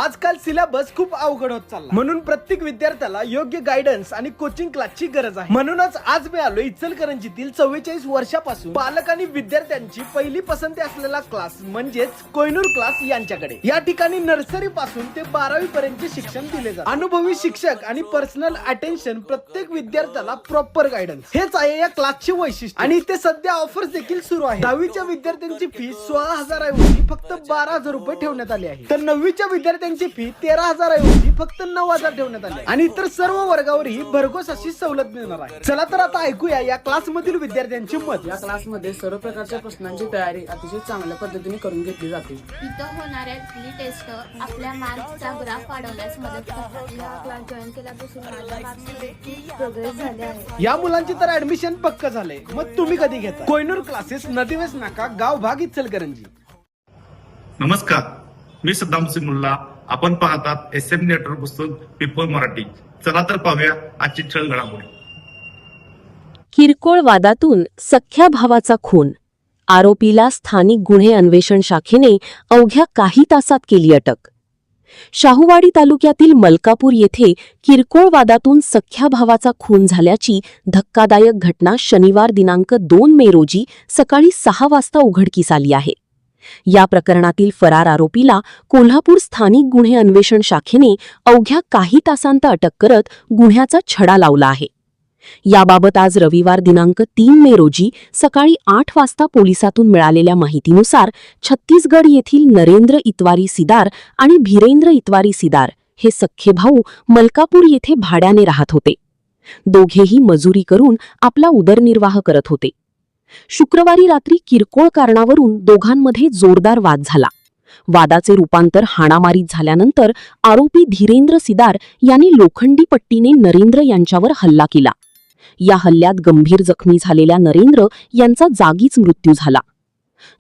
आजकाल सिलेबस खूप अवघड होत चालला, म्हणून प्रत्येक विद्यार्थ्याला योग्य गायडन्स आणि कोचिंग क्लासची गरज आहे। म्हणूनच आज मी आलो इचलकरंजीतील 44 वर्षापासून पालक आणि विद्यार्थ्यांची पहिली पसंती असलेला क्लास म्हणजेच कोहिनूर क्लास यांच्याकडे। या ठिकाणी नर्सरी पासून ते 12वी पर्यंतचे शिक्षण दिले जाते। अनुभवी शिक्षक आणि पर्सनल अटेन्शन, प्रत्येक विद्यार्थ्याला प्रॉपर गायडन्स, हेच आहे या क्लासचे वैशिष्ट्य। आणि इथे सध्या ऑफर्स देखील सुरू आहे। 10वीच्या विद्यार्थ्यांची फी 16,000 ऐवजी फक्त 12,000 रुपये ठेवण्यात आली आहे, तर 9वीच्या विद्यार्थ्यांची फी 13,000 ऐवजी फक्त 9,000 ठेवण्यात आली आहे। आणि इतर सर्व वर्गावरही भरघोस अशी सवलत मिळणार आहे। चला तर आता ऐकूया या क्लास मधील विद्यार्थ्यांचे मत। या क्लासमध्ये सर्व प्रकारच्या प्रश्नांची तयारी अतिशय चांगल्या पद्धतीने करून घेतली जाते। इथं होणाऱ्या टेस्ट आपल्या मार्क्सचा ग्राफ वाढवण्यास मदत करतात। या क्लास जॉईन केल्यापासून माझ्या मार्क्समध्ये खूप प्रोग्रेस झाले आहे। या मुलांची तर ऍडमिशन पक्क झाले, मग तुम्ही कधी घेता? कोहिनूर क्लासेस, नदीवेस नाका, गाव भाग, इचलकरंजी। नमस्कार, मी सद्दाम सिंग मुल्ला। आपण पाहतात SM नेटवर्क पुस्तक पीपल मराठी। चला तर पाहूया आजची ठळक घडामोडी। किरकोळ वादातून सख्या भावाचा खून, आरोपीला स्थानिक गुन्हे अन्वेषण शाखेने अवघ्या काही तासात केली अटक। शाहूवाडी तालुक्यातील मलकापूर येथे किरकोळ वादातून सख्या भावाचा खून झाल्याची धक्कादायक घटना शनिवार दिनांक 2 मे रोजी सकाळी 6 वाजता उघडकीस आली आहे। या प्रकरणातील फरार आरोपीला कोल्हापूर स्थानिक गुन्हे अन्वेषण शाखेने अवघ्या काही तासांत अटक करत गुन्ह्याचा छडा लावला आहे। याबाबत आज रविवार दिनांक 3 मे रोजी सकाळी 8 वाजता पोलिसातून मिळालेल्या माहितीनुसार छत्तीसगड येथील नरेंद्र इतवारी सिदार आणि भिरेंद्र इतवारी सिदार हे सख्खे भाऊ मलकापूर येथे भाड्याने राहत होते। दोघेही मजुरी करून आपला उदरनिर्वाह करत होते। शुक्रवारी रात्री किरकोळ कारणावरून दोघांमध्ये जोरदार वाद झाला। वादाचे रूपांतर हाणामारीत झाल्यानंतर आरोपी धीरेंद्र सिदार यांनी लोखंडी पट्टीने नरेंद्र यांच्यावर हल्ला केला। या हल्ल्यात गंभीर जखमी झालेल्या नरेंद्र यांचा जागीच मृत्यू झाला।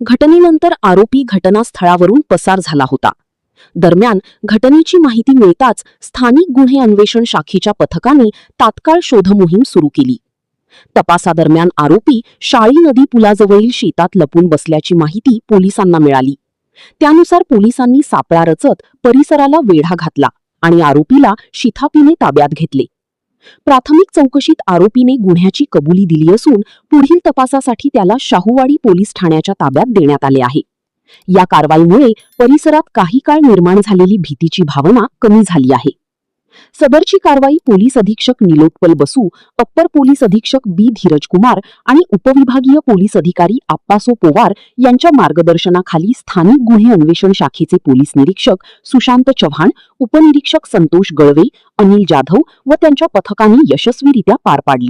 घटनेनंतर आरोपी घटनास्थळावरून पसार झाला होता। दरम्यान घटनेची माहिती मिळताच स्थानिक गुन्हे अन्वेषण शाखेच्या पथकाने तात्काळ शोधमोहीम सुरू केली। तपासादरम्यान आरोपी शाळी नदी पुलाजवळील शेतात लपून बसल्याची माहिती पोलिसांना मिळाली। त्यानुसार पोलिसांनी सापळा रचत परिसराला वेढा घातला आणि आरोपीला शिथापीने ताब्यात घेतले। प्राथमिक चौकशीत आरोपीने गुन्ह्याची कबुली दिली असून पुढील तपासासाठी त्याला शाहूवाडी पोलीस ठाण्याच्या ताब्यात देण्यात आले आहे। या कारवाईमुळे परिसरात काही काळ निर्माण झालेली भीतीची भावना कमी झाली आहे। सदरची कारवाई पोलीस अधीक्षक निलोत्पल बसू, अप्पर पोलीस अधीक्षक बी धीरज कुमार आणि उपविभागीय पोलीस अधिकारी आप्पासो पोवार यांच्या मार्गदर्शनाखाली स्थानिक गुन्हे अन्वेषण शाखेचे पोलीस निरीक्षक सुशांत चव्हाण, उपनिरीक्षक संतोष गळवे, अनिल जाधव व त्यांच्या पथकाने यशस्वीरित्या पार पाडली।